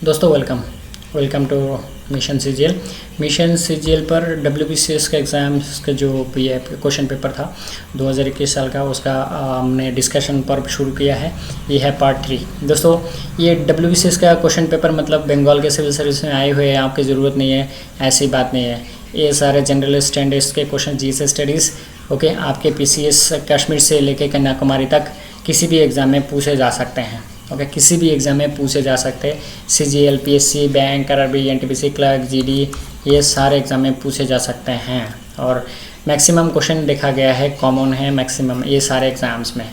दोस्तों welcome to mission CGL. Mission CGL पर WBCS का एग्ज़ाम्स का जो ये क्वेश्चन पेपर था 2021 साल का, उसका हमने डिस्कशन पर शुरू किया है। ये है पार्ट 3। दोस्तों ये डब्ल्यूबीसीएस का क्वेश्चन पेपर मतलब बंगाल के सिविल सर्विस में आए हुए हैं, आपकी ज़रूरत नहीं है, ऐसी बात नहीं है। ये सारे जनरल स्टैंडर्ड्स के क्वेश्चन, जीएस स्टडीज़, ओके, आपके पीसीएस कश्मीर से लेके कन्याकुमारी तक किसी भी एग्ज़ाम में पूछे जा सकते हैं। ओके, किसी भी एग्ज़ाम में पूछे जा सकते हैं। CGL, PSC, bank, RRB, NTPC, clerk, GD, ये सारे एग्ज़ाम में पूछे जा सकते हैं। और मैक्सिमम क्वेश्चन देखा गया है कॉमन है मैक्सिमम ये सारे एग्ज़ाम्स में।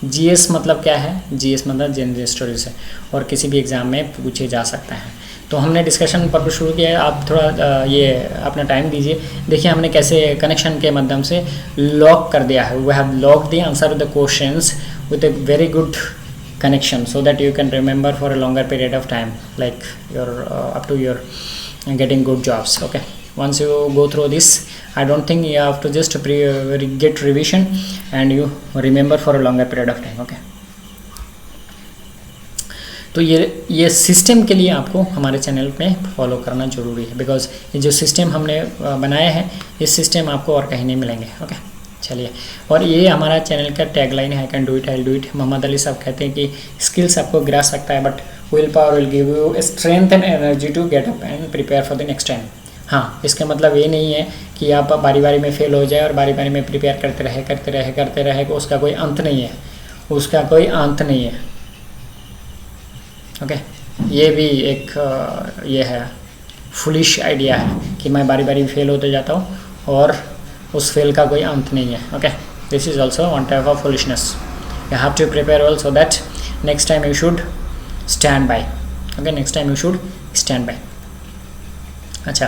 जीएस मतलब क्या है? जीएस मतलब जनरल स्टडीज़ है और किसी भी एग्ज़ाम में पूछे जा सकते हैं। तो हमने डिस्कशन पर शुरू किया है। आप थोड़ा ये अपना टाइम दीजिए। देखिए हमने कैसे कनेक्शन के माध्यम से लॉक कर दिया है। We have lock the answer of the questions with a very good connection so that you can remember for a longer period of time, like your up to your getting good jobs. Okay, once you go through this, I don't think you have to just get revision and you remember for a longer period of time. Okay, तो ये system के लिए आपको हमारे channel में follow करना ज़रूरी है, बिकॉज ये जो सिस्टम हमने बनाया है, इस सिस्टम आपको और कहीं नहीं मिलेंगे। ओके, चलिए, और ये हमारा चैनल का टैगलाइन है, I can do it, I will do it. Mohammad Ali साहब कहते हैं कि स्किल्स आपको गिरा सकता है but will power will give you strength and energy to get up and prepare for the next time. हाँ, इसका मतलब ये नहीं है कि आप बारी बारी में फेल हो जाए और बारी बारी में प्रिपेयर करते रहे, उसका कोई अंत नहीं है, उसका कोई अंत नहीं है। ओके, ये भी एक ये है फुलिश आइडिया है कि मैं बारी बारी फेल होते जाता हूँ और उस फेल का कोई अंत नहीं है। Okay, this is also one type of foolishness. You have to prepare well so that next time you should stand by. Okay, next time you should stand by. अच्छा,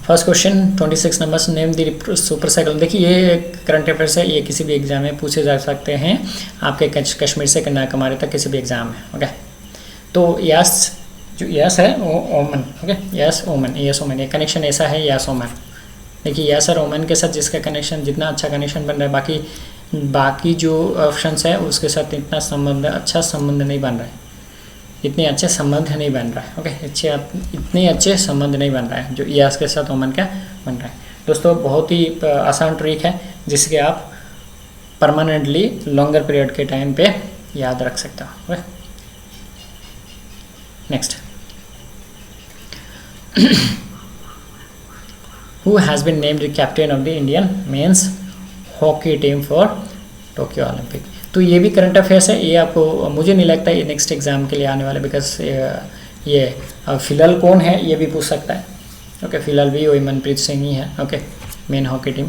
first question 26 number, name the super cycle. देखिए ये current affairs है, ये किसी भी exam में पूछे जा सकते हैं, आपके कश्मीर से कन्याकुमारी तक किसी भी एग्जाम में। ओके, तो यस जो यस है ओमन। ओके, यस ओमन, यस ओमन, ये कनेक्शन ऐसा है, यस ओमन। देखिए यस और ओमन के साथ जिसका कनेक्शन, जितना अच्छा कनेक्शन बन रहा है, बाकी जो ऑप्शंस है उसके साथ इतना अच्छा संबंध नहीं बन रहा है, इतने अच्छे संबंध नहीं बन रहा है। ओके, इतने अच्छे संबंध नहीं बन रहा है जो यस के साथ ओमन का बन रहा है। दोस्तों बहुत ही आसान ट्रिक है जिसके आप परमानेंटली लॉन्गर पीरियड के टाइम पे याद रख सकते हो। Okay, next, who has been named the captain of the Indian men's hockey team for Tokyo Olympic। तो ये भी करंट अफेयर्स है, ये आपको मुझे नहीं लगता ये नेक्स्ट एग्जाम के लिए आने वाले, बिकॉज ये फिलहाल कौन है ये भी पूछ सकता है। ओके, फिलहाल भी वही मनप्रीत सिंह ही है। Okay, main hockey team.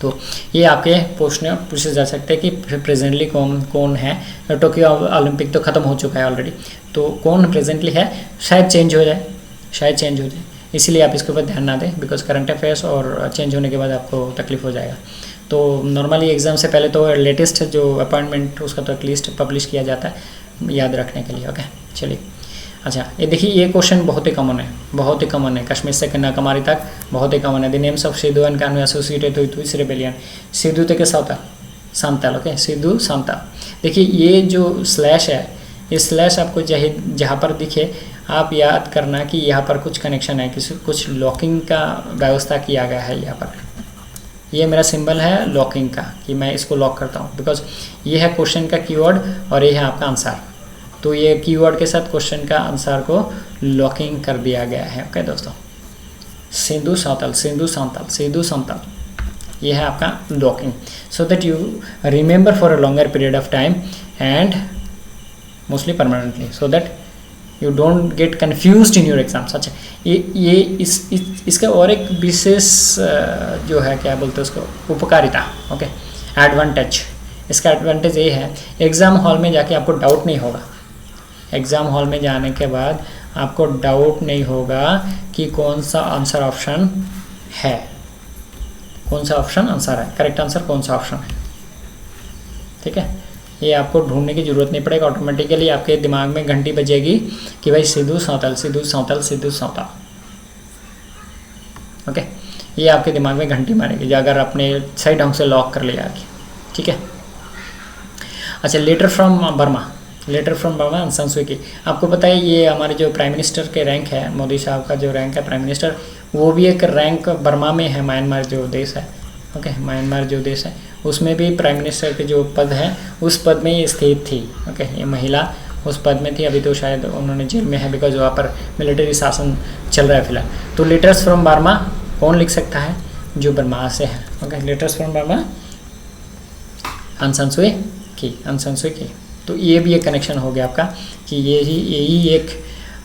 तो ये आपके पूछे जा सकते हैं कि प्रेजेंटली कौन है। टोक्यो ओलंपिक तो ख़त्म हो चुका है ऑलरेडी, तो कौन प्रेजेंटली है, शायद चेंज हो जाए, इसीलिए आप इसके ऊपर ध्यान ना दें, बिकॉज करंट अफेयर्स और चेंज होने के बाद आपको तकलीफ हो जाएगा। तो नॉर्मली एग्ज़ाम से पहले तो लेटेस्ट जो अपॉइंटमेंट उसका तो एटलीस्ट पब्लिश किया जाता है याद रखने के लिए। ओके, चलिए। अच्छा, ये देखिए ये क्वेश्चन बहुत ही कॉमन है, कश्मीर से कन्याकुमारी तक बहुत ही कॉमन है। The names of Sidhu and Kanhu associated with which rebellion. Sidhu तक सांताल। ओके, सिद्धू सांताल। देखिए ये जो स्लैश है, ये स्लैश आपको जहाँ पर दिखे आप याद करना कि यहाँ पर कुछ कनेक्शन है, कुछ लॉकिंग का व्यवस्था किया गया है। यहाँ पर ये मेरा सिंबल है लॉकिंग का, कि मैं इसको लॉक करता हूँ, बिकॉज ये है क्वेश्चन का कीवर्ड और ये है आपका आंसर। तो ये कीवर्ड के साथ क्वेश्चन का आंसर को लॉकिंग कर दिया गया है। ओके दोस्तों, सिद्धू सांताल, ये है आपका locking, so that you remember for a longer period of time and mostly permanently, so that you don't get confused in your exams. अच्छा, ये इसका और एक विशेष जो है क्या बोलते हैं उसको, उपकारिता। ओके, एडवांटेज, इसका एडवांटेज ये है एग्ज़ाम हॉल में जाके आपको डाउट नहीं होगा। एग्ज़ाम हॉल में जाने के बाद आपको डाउट नहीं होगा कि कौन सा आंसर ऑप्शन है, कौन सा ऑप्शन आंसर है, करेक्ट आंसर कौन सा ऑप्शन है। ठीक है, ये आपको ढूंढने की ज़रूरत नहीं पड़ेगा, ऑटोमेटिकली आपके दिमाग में घंटी बजेगी कि भाई सिद्धू सांताल। ओके, ये आपके दिमाग में घंटी मारेगी अगर आपने सही ढंग से लॉक कर लिया। ठीक है। अच्छा, letter from Burma. Letter from Burma Aung San Suu की। आपको पता है ये हमारे जो प्राइम मिनिस्टर के रैंक है, मोदी साहब का जो रैंक है प्राइम मिनिस्टर, वो भी एक रैंक बर्मा में है, म्यांमार जो देश है। ओके, म्यांमार जो देश है उसमें भी प्राइम मिनिस्टर के जो पद है उस पद में ये स्थित थी। ओके, ये महिला उस पद में थी। अभी तो शायद उन्होंने जेल में है बिकॉज वहाँ पर मिलिट्री शासन चल रहा है फिलहाल। तो लेटर्स फ्रॉम बर्मा कौन लिख सकता है? जो बर्मा से है। Okay, letters from Burma Aung San Suu की, आंग सान सू की। तो ये भी एक कनेक्शन हो गया आपका कि यही एक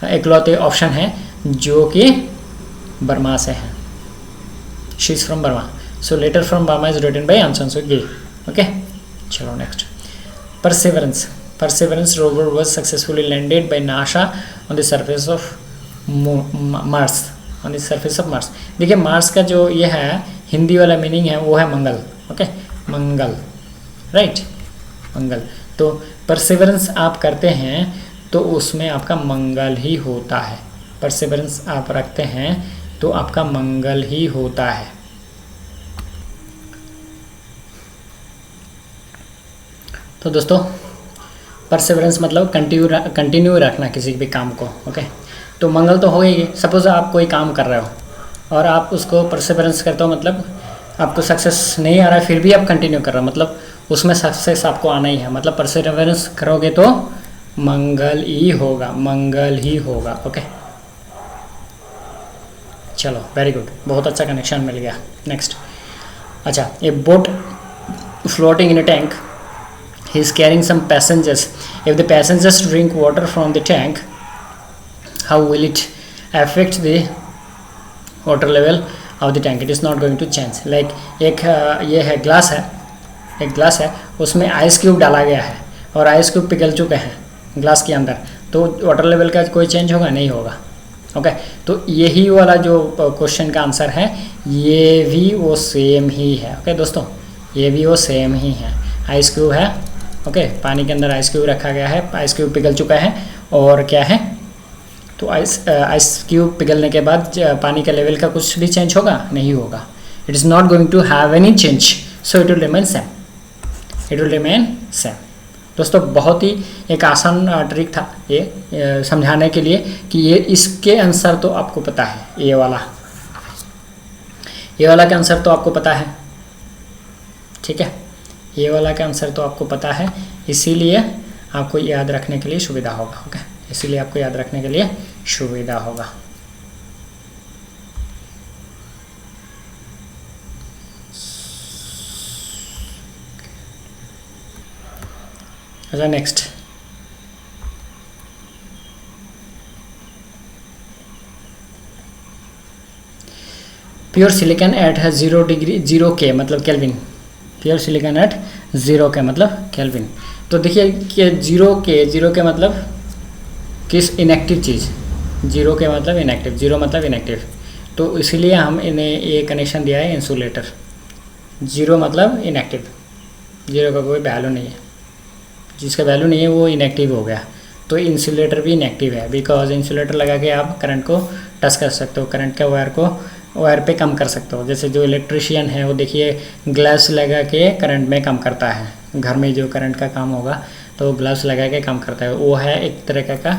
इकलौते ऑप्शन है जो कि बर्मा से है। She is from Burma. So letter from Burma is written by Aung San Suu Kyi. Okay, चलो next. Perseverance. Perseverance rover was successfully landed by NASA on the surface of Mars, on the surface of Mars. देखिए Mars का जो ये है हिंदी वाला meaning है वो है मंगल। ओके, मंगल, राइट, मंगल। तो परसेवरेंस आप करते हैं तो उसमें आपका मंगल ही होता है। परसेवरेंस आप रखते हैं तो आपका मंगल ही होता है। तो दोस्तों परसेवरेंस मतलब कंटिन्यू रखना किसी भी काम को। ओके, तो मंगल तो हो ही। सपोज आप कोई काम कर रहे हो और आप उसको परसेवरेंस करते हो, मतलब आपको सक्सेस नहीं आ रहा है फिर भी आप कंटिन्यू कर रहे हो, मतलब उसमें सक्सेस आपको आना ही है। मतलब परसेवरेंस करोगे तो मंगल ही होगा, मंगल ही होगा। ओके, चलो वेरी गुड, बहुत अच्छा कनेक्शन मिल गया। नेक्स्ट, अच्छा, ए boat floating in A tank, he is carrying some passengers. If the passengers drink water from the tank, how will it affect the water level of the tank? It is not going to change. Like एक ये है glass है, एक glass है उसमें ice cube डाला गया है और आइस क्यूब पिघल चुके हैं ग्लास के अंदर, तो वाटर लेवल का कोई चेंज होगा? नहीं होगा। ओके, तो यही वाला जो क्वेश्चन का आंसर है ये भी वो सेम ही है। ओके दोस्तों, ये भी वो सेम ही है। आइस क्यूब है, ओके, पानी के अंदर आइस क्यूब रखा गया है, आइस क्यूब पिघल चुका है और क्या है, तो आइस क्यूब पिघलने के बाद पानी का लेवल का कुछ भी चेंज होगा? नहीं होगा। It is not going to have any change, so it will remain same, it will remain same. दोस्तों बहुत ही एक आसान ट्रिक था ये समझाने के लिए कि ये इसके आंसर तो आपको पता है, ये वाला का आंसर तो आपको पता है, ठीक है, ये वाला का आंसर तो आपको पता है, इसीलिए आपको याद रखने के लिए सुविधा होगा। ओके, इसीलिए आपको याद रखने के लिए सुविधा होगा। अच्छा, next, pure silicon at 0 degree 0 K मतलब kelvin, pure silicon at 0 K मतलब केल्विन। तो देखिए कि 0 K मतलब किस इनएक्टिव चीज़, 0 K मतलब इनएक्टिव, 0 मतलब इनएक्टिव, तो इसीलिए हम इन्हें ये कनेक्शन दिया है इंसुलेटर। 0 मतलब इनएक्टिव, 0 का कोई वैल्यू नहीं है, जिसका वैल्यू नहीं है वो इनएक्टिव हो गया। तो इंसुलेटर भी इनएक्टिव है बिकॉज इंसुलेटर लगा के आप करंट को टच कर सकते हो, करंट का वायर पे कम कर सकते हो। जैसे जो इलेक्ट्रिशियन है वो देखिए ग्लव्स लगा के करंट में कम करता है, घर में जो करंट का काम होगा तो ग्लव्स लगा के काम करता है, वो है एक तरह का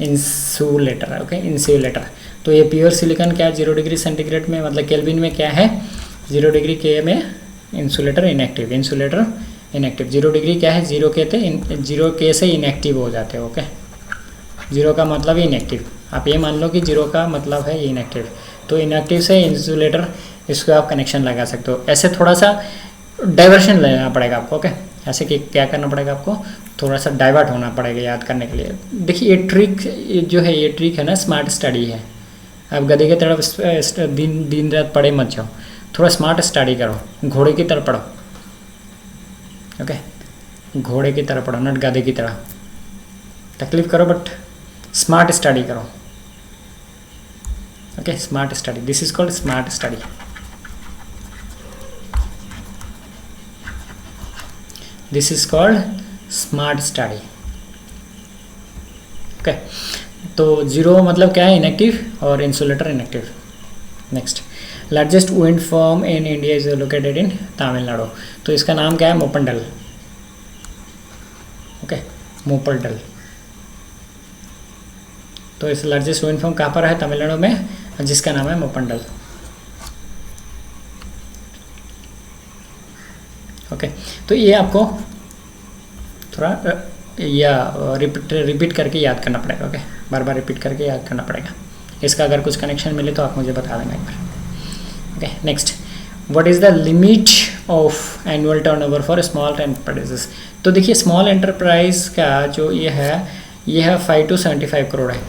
इंसुलेटर। Okay, insulator. तो ये प्योर सिलिकॉन क्या है 0 डिग्री सेंटीग्रेड में मतलब केल्विन में क्या है 0 डिग्री K में insulator inactive, insulator inactive. 0 degree क्या है 0 K से इनएक्टिव हो जाते हैं। ओके, 0 का मतलब इनएक्टिव, आप ये मान लो कि 0 का मतलब है इनएक्टिव, तो इनएक्टिव से इंसुलेटर इसको आप कनेक्शन लगा सकते हो। ऐसे थोड़ा सा डाइवर्शन लेना पड़ेगा आपको। ओके, ऐसे कि क्या करना पड़ेगा आपको, थोड़ा सा डाइवर्ट होना पड़ेगा याद करने के लिए। देखिए ये ट्रिक जो है, ये ट्रिक है ना स्मार्ट स्टडी है। आप गधे की तरफ दिन रात पढ़े मत जाओ, थोड़ा स्मार्ट स्टडी करो, घोड़े की तरह पढ़ो। ओके, घोड़े की तरह पढ़ो, नट गधे की तरह। तकलीफ करो बट स्मार्ट स्टडी करो। Okay, smart study, this is called smart study. This is called smart study. Okay, तो 0 मतलब क्या है इनएक्टिव और insulator inactive. Next, largest wind farm in India is located in Tamil Nadu. तो इसका नाम क्या है मोपंडल। ओके, मोपंडल। तो इस लार्जेस्ट विंड फार्म कहाँ पर है? तमिलनाडु में, जिसका नाम है मोपंडल। ओके, तो ये आपको थोड़ा या रिपीट करके याद करना पड़ेगा। ओके, बार बार रिपीट करके याद करना पड़ेगा। इसका अगर कुछ कनेक्शन मिले तो आप मुझे बता देना एक बार। Okay, next, what is the limit of annual turnover for small enterprises? तो देखिए स्मॉल एंटरप्राइज का जो ये है 5 to 75 करोड़ है।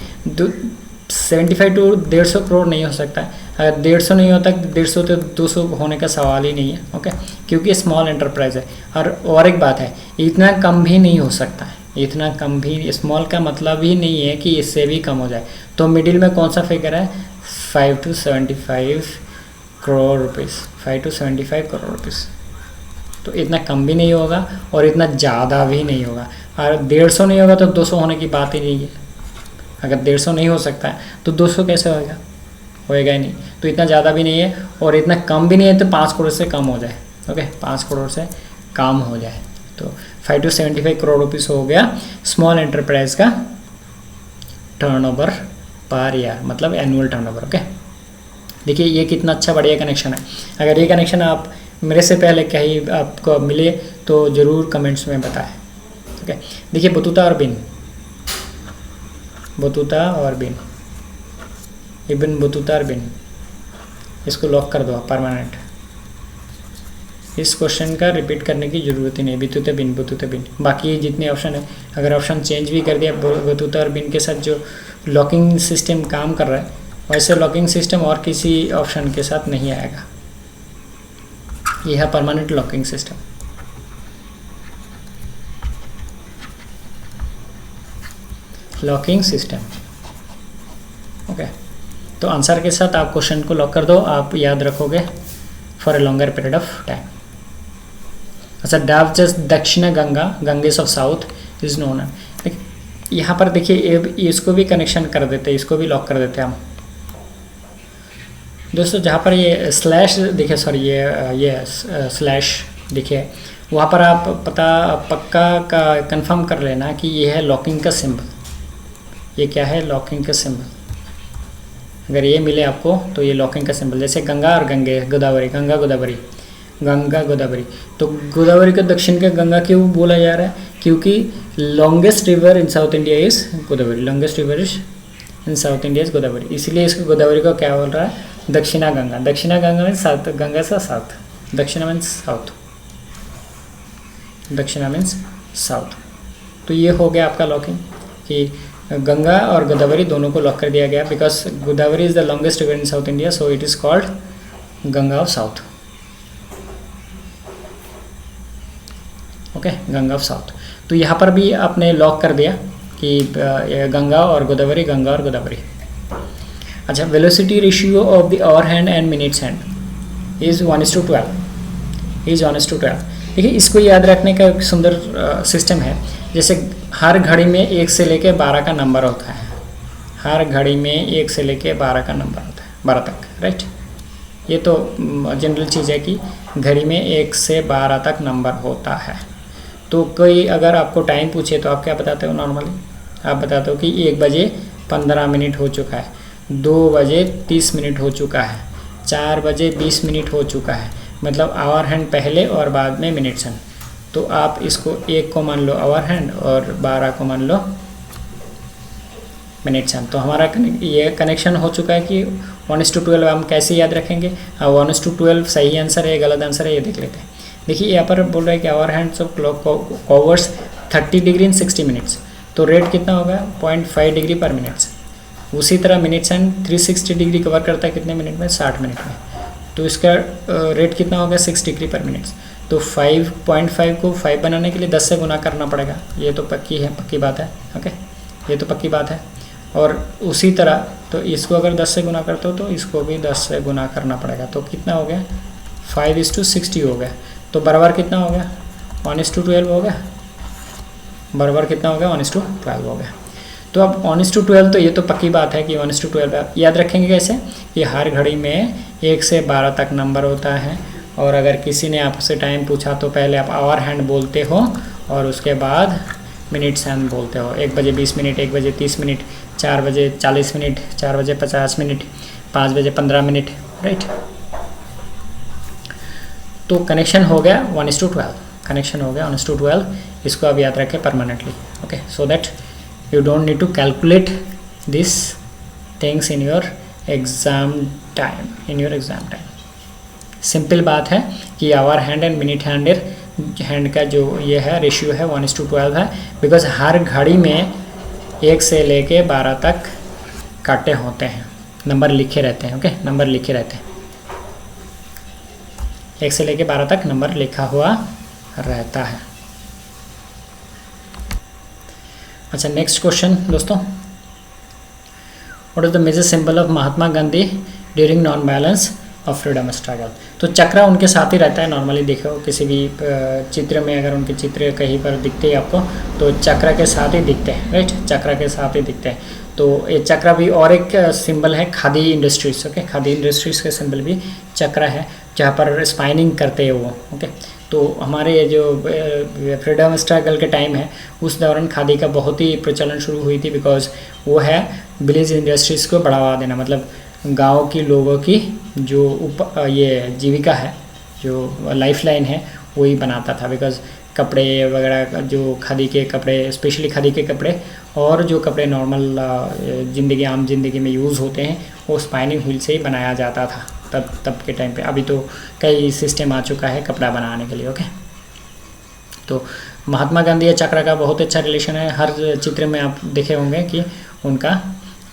75 to 150 करोड़ नहीं हो सकता है। अगर 150 नहीं होता, 150 तो 200 होने का सवाल ही नहीं है। ओके, क्योंकि स्मॉल एंटरप्राइज है। और एक बात है, इतना कम भी नहीं हो सकता है। इतना कम भी, स्मॉल का मतलब ही नहीं है कि इससे भी कम हो जाए। तो मिडिल में कौन सा फिगर है? 5 to 75 crore rupees, 5 to 75 crore rupees. तो इतना कम भी नहीं होगा और इतना ज़्यादा भी नहीं होगा। और 150 नहीं होगा तो 200 होने की बात ही नहीं है। अगर 150 नहीं हो सकता है तो 200 कैसे होएगा? होएगा ही नहीं। तो इतना ज़्यादा भी नहीं है और इतना कम भी नहीं है तो 5 करोड़ से कम हो जाए। ओके, 5 करोड़ से कम हो जाए। तो 5 to 75 करोड़ रुपीज़ हो गया स्मॉल एंटरप्राइज का टर्नओवर पर ईयर, मतलब एनुअल टर्नओवर। ओके, देखिए ये कितना अच्छा बढ़िया कनेक्शन है। अगर ये कनेक्शन आप मेरे से पहले कहीं आपको मिले तो ज़रूर कमेंट्स में बताएं। ओके, देखिए बतूता और बिन, बतूता और बिन, इबन बतूता और बिन, इसको लॉक कर दो परमानेंट। इस क्वेश्चन का रिपीट करने की ज़रूरत ही नहीं, बतूता बिन, बतूता बिन। बाकी जितने ऑप्शन है, अगर ऑप्शन चेंज भी कर दिया बतूता और बिन के साथ, जो लॉकिंग सिस्टम काम कर रहा है वैसे लॉकिंग सिस्टम और किसी ऑप्शन के साथ नहीं आएगा। यह है permanent locking system. Locking system. Okay, तो आंसर के साथ आप क्वेश्चन को लॉक कर दो, आप याद रखोगे for a longer period of time. अच्छा, डावचस दक्षिण Ganga, Ganges of south is known. यहाँ पर देखिए इसको भी कनेक्शन कर देते हैं, इसको भी लॉक कर देते हैं हम दोस्तों। जहाँ पर ये स्लैश देखिए, सॉरी ये स्लैश देखिए, वहाँ पर आप पक्का का कंफर्म कर लेना कि ये है लॉकिंग का सिंबल। ये क्या है? लॉकिंग का सिंबल। अगर ये मिले आपको तो ये लॉकिंग का सिंबल। जैसे गंगा और गंगे, गोदावरी, गंगा गोदावरी, गंगा गोदावरी। तो गोदावरी को दक्षिण का गंगा क्यों बोला जा रहा है? क्योंकि longest river in south India is Godavari. Longest river is in south India is Godavari. इसलिए इसको गोदावरी को क्या बोल रहा है? दक्षिणा गंगा। दक्षिणा गंगा मीन्स साउथ, गंगा से साउथ, दक्षिणा मीन्स साउथ, दक्षिणा मीन्स साउथ। तो ये हो गया आपका लॉकिंग कि गंगा और गोदावरी दोनों को लॉक कर दिया गया, because Godavari is the longest river in south India, so it is called Ganga of south. Okay, Ganga of south. तो यहाँ पर भी आपने लॉक कर दिया कि गंगा और गोदावरी, गंगा और गोदावरी। अच्छा, velocity ratio of the hour hand and minutes hand is 1:12, is 1:12। देखिए इसको याद रखने का एक सुंदर सिस्टम है। जैसे हर घड़ी में 1 से लेके 12 का नंबर होता है। हर घड़ी में 1 से लेके 12 का नंबर होता है, 12 तक, राइट। ये तो जनरल चीज़ है कि घड़ी में 1 से 12 तक नंबर होता है। तो कोई अगर आपको टाइम पूछे तो आप क्या बताते हो? नॉर्मली आप बताते हो कि 1 बजे 15 मिनट हो चुका है, 2 बजे 30 मिनट हो चुका है, 4 बजे 20 मिनट हो चुका है। मतलब आवर हैंड पहले और बाद में मिनट्स हैंड। तो आप इसको 1 को मान लो आवर हैंड और 12 को मान लो मिनट्स हैंड। तो हमारा ये कनेक्शन हो चुका है कि 1:12 हम कैसे याद रखेंगे? 1:12 सही आंसर है, गलत आंसर है, ये देख लेते हैं। देखिए यहाँ पर बोल रहा है कि hour hands of clock covers 30 degree in 60 minutes. तो रेट कितना होगा? 0.5 डिग्री पर मिनट्स। उसी तरह मिनट्स हैंड 360 डिग्री कवर करता है कितने मिनट में? 60 मिनट में। तो इसका रेट कितना होगा? 6 डिग्री पर मिनट्स। तो 5.5 को 5 बनाने के लिए 10 से गुना करना पड़ेगा। ये तो पक्की बात है। ओके, ये तो पक्की बात है। और उसी तरह तो इसको अगर 10 से गुना करते हो तो इसको भी 10 से गुना करना पड़ेगा। तो कितना हो गया? 5:60 हो गया। तो बराबर कितना हो गया? 1:12 हो गया। बराबर कितना हो गया? 1:12 हो गया। तो अब 1:12 तो ये तो पक्की बात है कि 1:12 याद रखेंगे कैसे? कि हर घड़ी में 1 से 12 तक नंबर होता है। और अगर किसी ने आपसे टाइम पूछा तो पहले आप आवर हैंड बोलते हो और उसके बाद मिनट्स हैंड बोलते हो। 1 बजे 20 मिनट, 1 बजे 30 मिनट, 4 बजे 40 मिनट, 4 बजे 50 मिनट, 5 बजे 15 मिनट, राइट। तो कनेक्शन हो गया 1:12, कनेक्शन हो गया 1:12। इसको आप याद रखें permanently, okay, so that you don't need to calculate this things in your exam time. Simple बात है कि hour hand and minute hand का जो ये है रेशियो है 1:12 है, बिकॉज हर घड़ी में 1 से लेके 12 तक काटे होते हैं, नंबर लिखे रहते हैं, ओके, नंबर लिखे रहते हैं, 1 से लेके 12 तक नंबर लिखा हुआ रहता है। अच्छा, नेक्स्ट क्वेश्चन दोस्तों, what is the major symbol of Mahatma Gandhi during non balance of freedom struggle. तो चक्र उनके साथ ही रहता है, नॉर्मली देखो किसी भी चित्र में अगर उनके चित्र कहीं पर दिखते हैं आपको तो चक्र के साथ ही दिखते हैं, राइट, चक्र के साथ ही दिखते हैं। तो ये चक्र भी और एक सिंबल है khadi industries, okay, khadi industries के सिंबल भी चक्र है जहाँ पर स्पाइनिंग करते हैं वो, ओके। तो हमारे जो फ्रीडम स्ट्रगल के टाइम है उस दौरान खादी का बहुत ही प्रचलन शुरू हुई थी, बिकॉज वो है विलेज इंडस्ट्रीज़ को बढ़ावा देना, मतलब गांव की लोगों की जो ये जीविका है, जो लाइफलाइन है, वही बनाता था। बिकॉज कपड़े वगैरह जो खादी के कपड़े, स्पेशली खादी के कपड़े और जो कपड़े नॉर्मल ज़िंदगी आम ज़िंदगी में यूज़ होते हैं वो स्पाइनिंग व्हील से ही बनाया जाता था तब के टाइम पे। अभी तो कई सिस्टम आ चुका है कपड़ा बनाने के लिए, ओके। तो महात्मा गांधी या चक्र का बहुत अच्छा रिलेशन है, हर चित्र में आप देखे होंगे कि उनका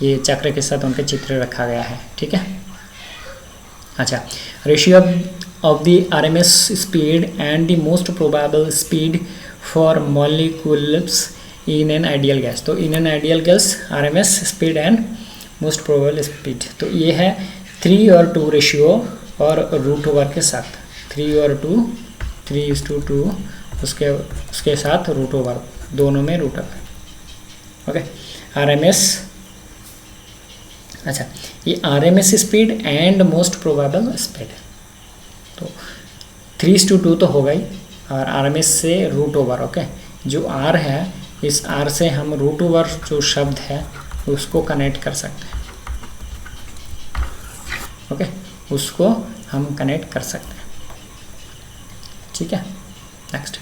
ये चक्र के साथ उनके चित्र रखा गया है, ठीक है। अच्छा, ratio of the RMS speed and the most probable speed for molecules in an ideal gas। तो in an ideal gas RMS speed and most probable speed, तो ये है 3 और 2 रेशियो और रूट ओवर के साथ, 3 और 2, 3:2 उसके साथ रूट ओवर, दोनों में रूट ओवर, ओके। RMS, अच्छा, ये RMS speed and most probable speed, तो 3:2 तो होगा ही, और RMS से रूट ओवर, ओके। जो R है, इस R से हम रूट ओवर जो शब्द है उसको कनेक्ट कर सकते हैं, ओके, उसको हम कनेक्ट कर सकते हैं, ठीक है। नेक्स्ट,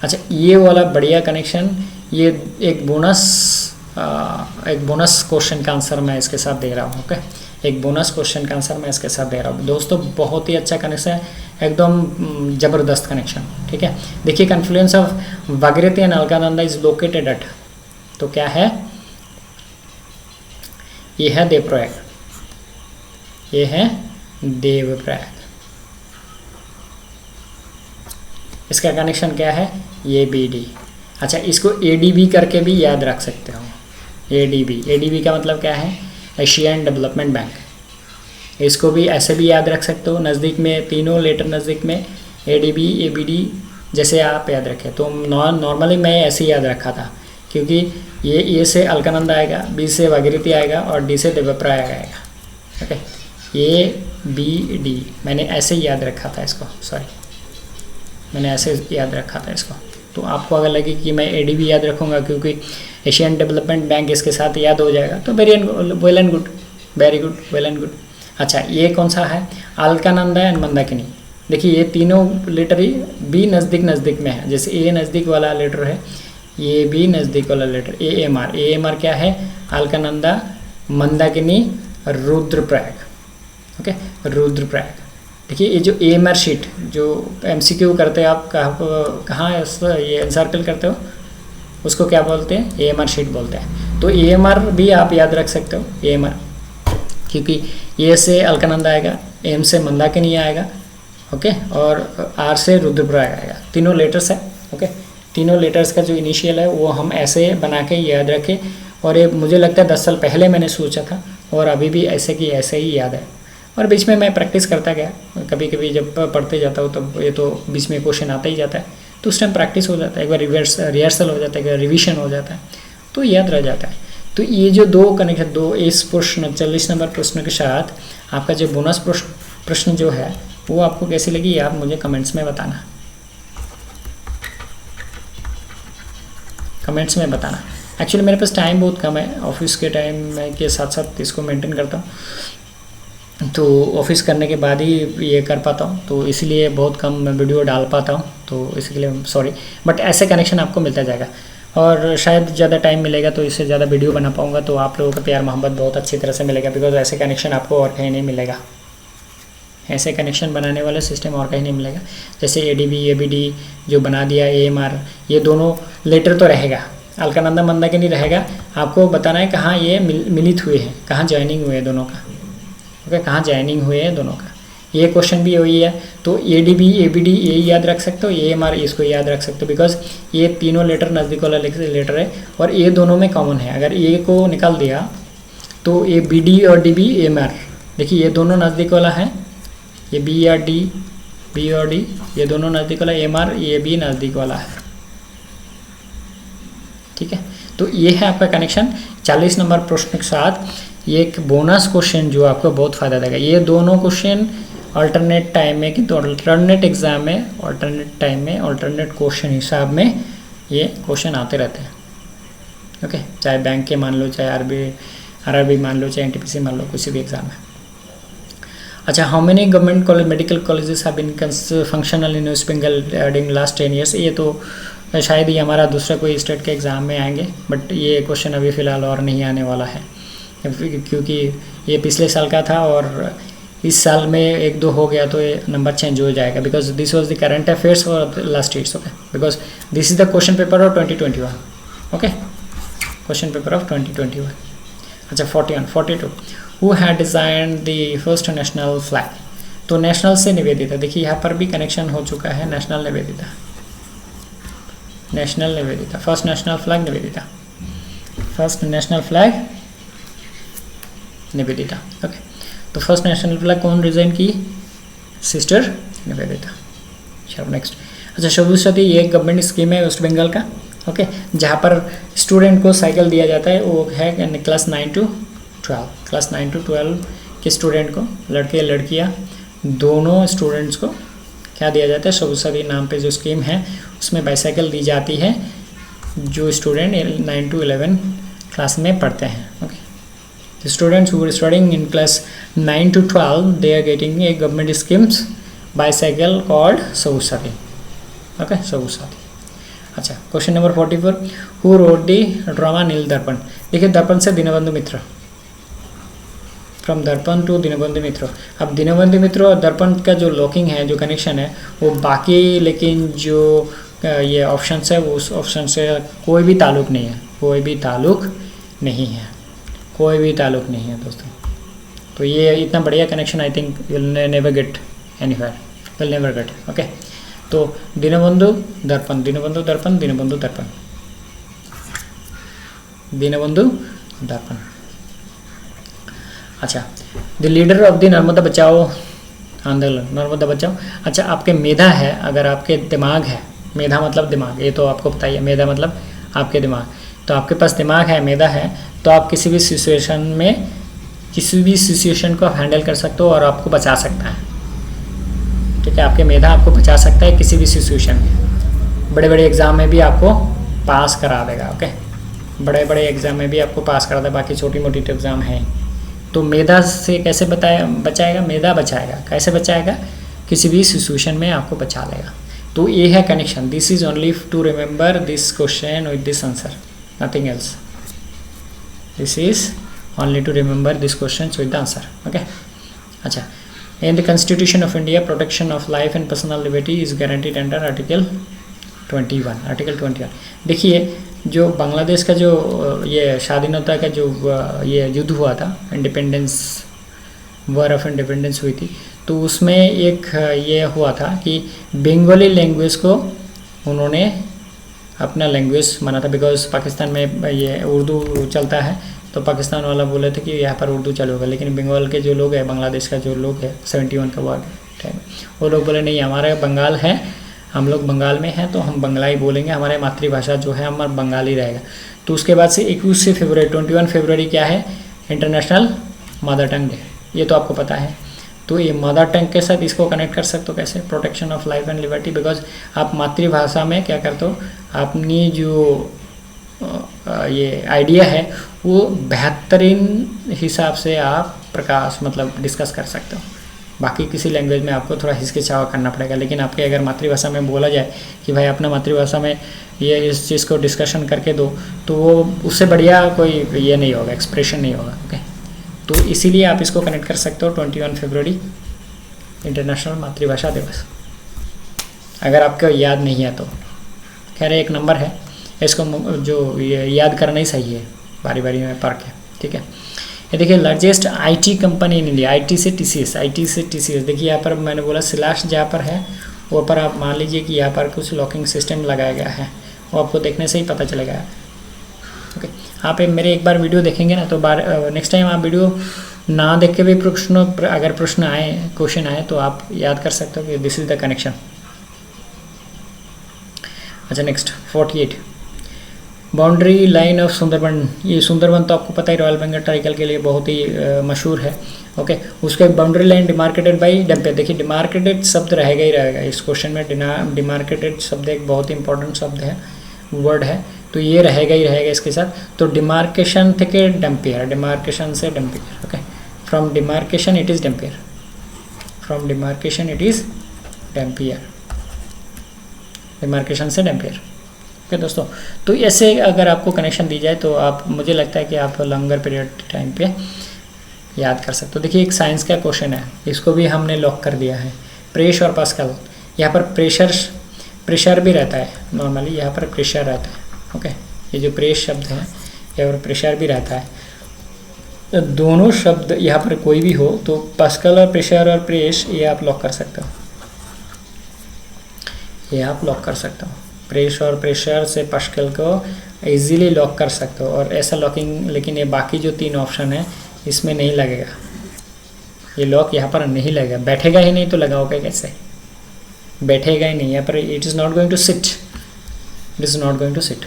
अच्छा, ये वाला बढ़िया कनेक्शन, ये एक बोनस क्वेश्चन का आंसर मैं इसके साथ दे रहा हूँ, ओके। एक बोनस क्वेश्चन का आंसर मैं इसके साथ दे रहा हूँ दोस्तों, बहुत ही अच्छा कनेक्शन है, एकदम ज़बरदस्त कनेक्शन, ठीक है। देखिए, confluence of Bhagirathi and Alaknanda is located at, तो क्या है, ये है देवप्रयाग, ये है देवप्रयाग। इसका कनेक्शन क्या है, ये BD। अच्छा, इसको ADB करके भी याद रख सकते हो, ADB का मतलब क्या है, एशियन डेवलपमेंट बैंक। इसको भी ऐसे भी याद रख सकते हो, नज़दीक में तीनों लेटर नज़दीक में ADB ABD जैसे आप याद रखें। तो नॉर्मली मैं ऐसे ही याद रखा था, क्योंकि ये A से अलकानंदा आएगा, B से भागीरथी आएगा और D से देवप्रयाग आएगा, ओके। ABD मैंने ऐसे ही याद रखा था इसको, सॉरी, मैंने ऐसे याद रखा था इसको। तो आपको अगर लगे कि मैं ADB याद रखूँगा क्योंकि एशियन डेवलपमेंट बैंक इसके साथ याद हो जाएगा, तो very good, well and good. अच्छा, ये कौन सा है, अलकानंदा एंड मंदाकिनी। देखिए, ये तीनों लेटर ही B नज़दीक में है, जैसे A नज़दीक वाला लेटर है, ये B नज़दीक वाला लेटर AMR क्या है, अलकानंदा, मंदाकिनी, रुद्रप्रयाग, ओके, रुद्रप्रयाग। देखिए, ये जो AMR शीट जो MCQ करते हैं आप, कहाँ ये एनसर्कल करते हो, उसको क्या बोलते हैं, AMR शीट बोलते हैं। तो AMR भी आप याद रख सकते हो, AMR, क्योंकि A से अलकानंदा आएगा, M से मंदाकिनी आएगा, ओके, और R से रुद्रप्रयाग आएगा, तीनों लेटर्स है, ओके। तीनों लेटर्स का जो इनिशियल है वो हम ऐसे बना के याद रखें, और ये मुझे लगता है 10 साल पहले मैंने सोचा था और अभी भी ऐसे की ऐसे ही याद है, और बीच में मैं प्रैक्टिस करता गया, कभी कभी जब पढ़ते जाता हूँ तब ये तो बीच में क्वेश्चन आता ही जाता है, तो उस टाइम प्रैक्टिस हो जाता है, एक बार रिहर्सल हो जाता है, एक बार रिविजन हो जाता है, तो याद रह जाता है। तो ये जो दो कनेक्शन, दो इस प्रश्न 40 नंबर प्रश्न के साथ आपका जो बोनस प्रश्न जो है वो आपको कैसी लगी, आप मुझे कमेंट्स में बताना, कमेंट्स में बताना। एक्चुअली मेरे पास टाइम बहुत कम है, ऑफिस के टाइम के साथ साथ इसको मेंटेन करता हूँ, तो ऑफिस करने के बाद ही ये कर पाता हूँ, तो इसलिए बहुत कम वीडियो डाल पाता हूँ, तो इसके लिए सॉरी। बट ऐसे कनेक्शन आपको मिलता जाएगा, और शायद ज़्यादा टाइम मिलेगा तो इससे ज़्यादा वीडियो बना पाऊँगा, तो आप लोगों का प्यार मोहब्बत बहुत अच्छी तरह से मिलेगा, बिकॉज ऐसे कनेक्शन आपको और कहीं नहीं मिलेगा। ऐसे कनेक्शन बनाने वाला सिस्टम और कहीं नहीं मिलेगा। जैसे ADB ABD जो बना दिया, AMR, ये दोनों लेटर तो रहेगा, अलकानंदा मंदा के नहीं रहेगा। आपको बताना है कहाँ ये मिलित हुए हैं, कहाँ ज्वाइनिंग हुए हैं दोनों का, ओके, कहाँ ज्वाइनिंग हुए हैं दोनों का। ये क्वेश्चन भी वही है, तो ADB ABD ये याद रख सकते हो, AMR इसको याद रख सकते हो, बिकॉज ये तीनों लेटर नज़दीक वाला लेटर है और ये दोनों में कॉमन है। अगर ए को निकाल दिया तो ये BD और DB AMR, देखिए ये दोनों नज़दीक वाला है, ये B और D ये दोनों नज़दीक वाला, AMR ये भी नज़दीक वाला है, ठीक है। तो ये है आपका कनेक्शन। 40 नंबर प्रश्न के साथ ये एक बोनस क्वेश्चन जो आपको बहुत फ़ायदा देगा। ये दोनों क्वेश्चन अल्टरनेट टाइम में कि तो अल्टरनेट एग्जाम में, अल्टरनेट टाइम में, अल्टरनेट क्वेश्चन हिसाब में ये क्वेश्चन आते रहते हैं, ओके। चाहे बैंक के मान लो, चाहे RRB मान लो, चाहे NTPC मान लो, किसी भी एग्जाम में। अच्छा, how many government college medical colleges have been functional in west Bengal during last 10 years. ये तो शायद ये हमारा दूसरा कोई स्टेट के एग्ज़ाम में आएंगे, बट ये क्वेश्चन अभी फ़िलहाल और नहीं आने वाला है, क्योंकि ये पिछले साल का था और इस साल में 1-2 हो गया तो ये नंबर चेंज हो जाएगा, because this was the current affairs और last years, okay, because this is the question paper of 2021, okay, question paper of 2021। अच्छा, 42 who had design the first national flag. तो नेशनल से निवेदिता, देखिए यहाँ पर भी कनेक्शन हो चुका है, national Nivedita, national Nivedita, first national flag Nivedita, first national flag Nivedita, okay. तो फर्स्ट नेशनल फ्लैग कौन डिज़ाइन की? सिस्टर निवेदिता। चलो नेक्स्ट। अच्छा, सबुज साथी ये एक गवर्नमेंट स्कीम है वेस्ट बंगाल का, ओके, जहाँ पर स्टूडेंट को साइकिल दिया जाता है, वो है क्लास 9 to 12, क्लास 9 to 12 के स्टूडेंट को, लड़के लड़कियाँ दोनों स्टूडेंट्स को क्या दिया जाता है? सबुज साथी नाम पे जो स्कीम है उसमें बाईसाइकिल दी जाती है जो स्टूडेंट 9 to 11 क्लास में पढ़ते हैं, okay. The students who are studying in class 9 to 12, they are getting a government schemes bicycle called सबुज साथी, okay, सबुज साथी। अच्छा, question number 44, who wrote the drama नील दर्पण। देखिए, दर्पण से दीनबंधु मित्र, फ्रॉम दर्पण टू दीनबंधु मित्र। अब दीनबंधु मित्र और दर्पण का जो लॉकिंग है, जो कनेक्शन है वो बाकी, लेकिन जो ये ऑप्शन है वो उस ऑप्शन से कोई भी ताल्लुक नहीं है, कोई भी ताल्लुक नहीं है, कोई भी ताल्लुक नहीं है दोस्तों। तो ये इतना बढ़िया connection I think will never get anywhere, will never get, okay. तो दीनबंधु दर्पण, दीनबंधु दर्पण, दीनबंधु दर्पण, दीनबंधु दर्पण। अच्छा, the leader of the Narmada बचाओ आंदोलन, नर्मदा बचाओ। अच्छा, आपके मेधा है, अगर आपके दिमाग है, मेधा मतलब दिमाग, ये तो आपको पता ही है, मेधा मतलब आपके दिमाग, तो आपके पास दिमाग है, मेधा है, तो आप किसी भी सिचुएशन में, किसी भी सिचुएशन को आप हैंडल कर सकते हो और आपको बचा सकता है, ठीक है। आपके मेधा आपको बचा सकता है किसी भी सिचुएशन में, बड़े बड़े एग्ज़ाम में भी आपको पास करा देगा, ओके, बड़े बड़े एग्ज़ाम में भी आपको पास करा देगा, बाकी छोटी मोटी तो एग्ज़ाम है। तो मेधा से कैसे बचाएगा? मेधा बचाएगा, कैसे बचाएगा? किसी भी सिचुएशन में आपको बचा लेगा। तो ये है connection, this is only to remember this question with this answer, nothing else. This is only to remember this question with the answer, okay. अच्छा, in the constitution of India protection of life and personal liberty is guaranteed under article 21, article 21। देखिए, जो बांग्लादेश का जो ये स्वाधीनता का जो ये युद्ध हुआ था, इंडिपेंडेंस, वॉर ऑफ इंडिपेंडेंस हुई थी, तो उसमें एक ये हुआ था कि बंगाली लैंग्वेज को उन्होंने अपना लैंग्वेज माना था, बिकॉज पाकिस्तान में ये उर्दू चलता है, तो पाकिस्तान वाला बोले थे कि यहाँ पर उर्दू चलेगा, लेकिन बंगाल के जो लोग हैं, बांग्लादेश का जो लोग है 71 का वॉर टाइम, वो लोग बोले नहीं, हमारा बंगाल है, हम लोग बंगाल में हैं, तो हम बंगला ही बोलेंगे, हमारे मातृभाषा जो है हमारा बंगाली रहेगा। तो उसके बाद से 21 फरवरी 21 फरवरी क्या है? इंटरनेशनल मदर टंग डे, ये तो आपको पता है। तो ये मदर टंग के साथ इसको कनेक्ट कर सकते हो कैसे? Protection of life and liberty, because आप मातृभाषा में क्या करते हो, अपनी जो ये आइडिया है वो बेहतरीन हिसाब से आप प्रकाश मतलब डिस्कस कर सकते हो। बाकी किसी लैंग्वेज में आपको थोड़ा हिचकिचावा करना पड़ेगा, लेकिन आपके अगर मातृभाषा में बोला जाए कि भाई अपना मातृभाषा में ये इस चीज़ को डिस्कशन करके दो, तो वो उससे बढ़िया कोई ये नहीं होगा, एक्सप्रेशन नहीं होगा। ओके, तो इसीलिए आप इसको कनेक्ट कर सकते हो 21 फरवरी इंटरनेशनल मातृभाषा दिवस, अगर आपको याद नहीं है तो। खैर एक नंबर है, इसको जो याद करना ही सही है, बारी बारी में पढ़ के, ठीक है। ये देखिए largest IT company in India, IT से टीसीएस, आईटी से टीसीएस। देखिए यहाँ पर मैंने बोला स्लैश जहाँ पर है वो पर आप मान लीजिए कि यहाँ पर कुछ लॉकिंग सिस्टम लगाया गया है, वो आपको देखने से ही पता चलेगा। ओके, आप मेरे एक बार वीडियो देखेंगे ना तो नेक्स्ट टाइम आप वीडियो ना देख के भी अगर प्रश्न आए, क्वेश्चन आए तो आप याद कर सकते हो कि दिस इज़ द कनेक्शन। अच्छा next 48 boundary line of Sundarban. ये सुंदरबन तो आपको पता ही रॉयल बंगाल टाइगर के लिए बहुत ही मशहूर है। ओके, उसका बाउंड्री लाइन डिमार्केटेड बाई डम्पेयर। देखिए डिमार्केटेड शब्द रहेगा ही रहेगा इस क्वेश्चन में। डिमार्केटेड शब्द एक बहुत ही इंपॉर्टेंट शब्द है, वर्ड है, तो ये रहेगा ही रहेगा इसके साथ। तो डिमार्केशन थे डम्पेयर, डिमार्केशन से Dampier. Okay, from demarcation it is Dampier, from demarcation it is Dampier, demarcation से डम्पेयर। ओके दोस्तों, तो ऐसे अगर आपको कनेक्शन दी जाए तो आप, मुझे लगता है कि आप लॉन्गर पीरियड टाइम पे याद कर सकते हो। देखिए एक साइंस का क्वेश्चन है, इसको भी हमने लॉक कर दिया है, प्रेस और पास्कल। यहाँ पर प्रेशर भी रहता है, नॉर्मली यहाँ पर प्रेशर रहता है। ओके, ये जो प्रेस शब्द है यहाँ पर प्रेशर भी रहता है। तो दोनों शब्द यहाँ पर कोई भी हो तो पास्कल और प्रेशर और प्रेस ये आप लॉक कर सकते हो, ये आप लॉक कर सकते हो। प्रेस और प्रेशर से पास्कल को इजीली लॉक कर सकते हो। और ऐसा लॉकिंग, लेकिन ये बाकी जो 3 ऑप्शन है इसमें नहीं लगेगा, ये लॉक यहाँ पर नहीं लगेगा, बैठेगा ही नहीं तो लगाओगे कैसे, बैठेगा ही नहीं यहाँ पर, it is not going to sit, it is not going to sit.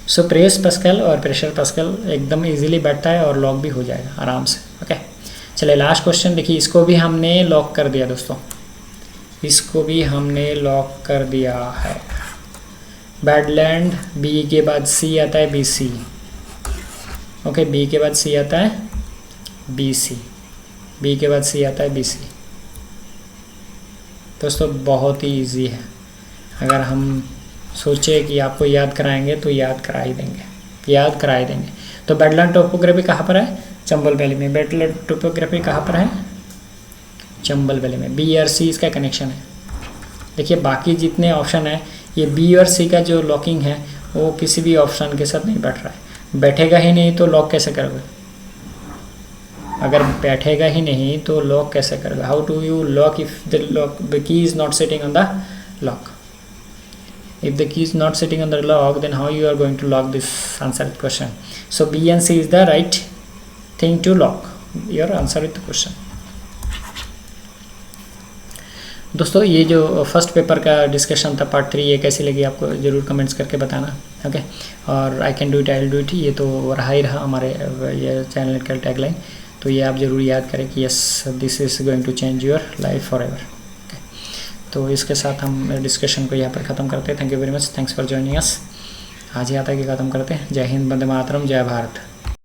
So press pascal और प्रेशर पास्कल एकदम इजीली बैठता है और लॉक भी हो जाएगा आराम से। ओके, चलिए लास्ट क्वेश्चन देखिए, इसको भी हमने लॉक कर दिया दोस्तों, इसको भी हमने लॉक कर दिया है। बैडलैंड, बी के बाद सी आता है, बी सी। ओके, बी के बाद सी आता है, बी सी, बी के बाद सी आता है, बी सी। दोस्तों बहुत ही इजी है, अगर हम सोचे कि आपको याद कराएंगे तो याद करा ही देंगे, याद करा ही देंगे। तो बैडलैंड टोपोग्राफी कहाँ पर है, चंबल वैली में। बैडलैंड टोपोग्राफी कहाँ पर है, चंबल वैली में। बी और सी इसका कनेक्शन है। देखिए बाकी जितने ऑप्शन है, ये बी और सी का जो लॉकिंग है वो किसी भी ऑप्शन के साथ नहीं बैठ रहा है, बैठेगा ही नहीं तो लॉक कैसे करोगे, अगर बैठेगा ही नहीं तो लॉक कैसे करोगे। How do you lock if the key is not sitting on the lock, if the key is not sitting on the lock, then how you are going to lock this answer question. So B and C is the right thing to lock your answer with the question. दोस्तों ये जो first paper का discussion था part 3, ये कैसी लगी आपको ज़रूर कमेंट्स करके बताना। ओके, और आई can do it, I will do it, ये तो रहा ही रहा हमारे ये चैनल का टैगलाइन। तो ये आप ज़रूर याद करें कि yes this is going to change your life forever. तो इसके साथ हम डिस्कशन को यहाँ पर ख़त्म करते हैं। Thank you very much, thanks for joining us. आज यहाँ तक ही ख़त्म करते हैं। जय हिंद, वंदे मातरम, जय भारत।